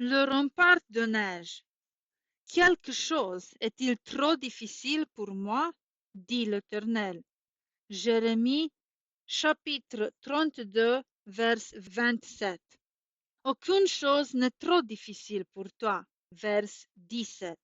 Le rempart de neige. Quelque chose est-il trop difficile pour moi? Dit l'Éternel. Jérémie, chapitre 32, vers 27. Aucune chose n'est trop difficile pour toi. Vers 17.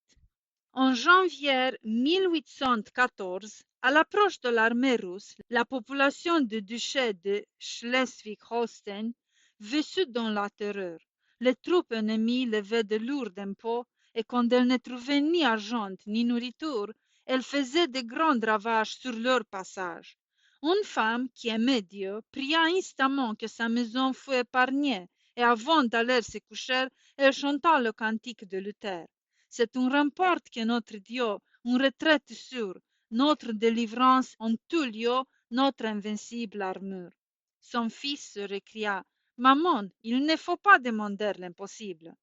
En janvier 1814, à l'approche de l'armée russe, la population du duché de Schleswig-Holstein vécut dans la terreur. Les troupes ennemies levaient de lourds impôts et quand elles ne trouvaient ni argent ni nourriture, elles faisaient de grands ravages sur leur passage. Une femme qui aimait Dieu pria instamment que sa maison fût épargnée et avant d'aller se coucher, elle chanta le cantique de Luther. C'est un rempart que notre Dieu, une retraite sûre, notre délivrance en tout lieu, notre invincible armure. Son fils se récria, Maman, il ne faut pas demander l'impossible.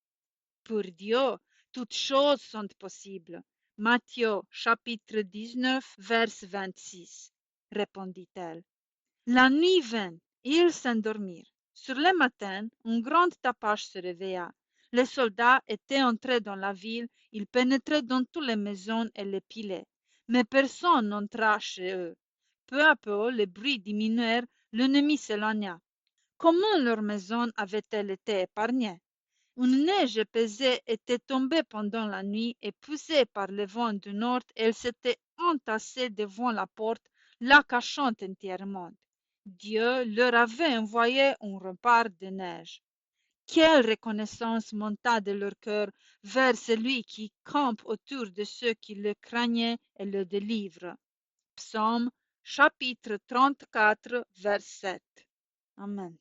Pour Dieu, toutes choses sont possibles. Matthieu chapitre 19, vers 26, répondit-elle. La nuit vint, et ils s'endormirent. Sur le matin, un grand tapage se réveilla. Les soldats étaient entrés dans la ville, ils pénétraient dans toutes les maisons et les pilaient. Mais personne n'entra chez eux. Peu à peu, les bruits diminuèrent, l'ennemi s'éloigna. Comment leur maison avait-elle été épargnée? Une neige épaissée était tombée pendant la nuit et poussée par le vent du nord, elle s'était entassée devant la porte, la cachant entièrement. Dieu leur avait envoyé un rempart de neige. Quelle reconnaissance monta de leur cœur vers celui qui campe autour de ceux qui le craignent et le délivre. Psaume chapitre 34, verset 7. Amen.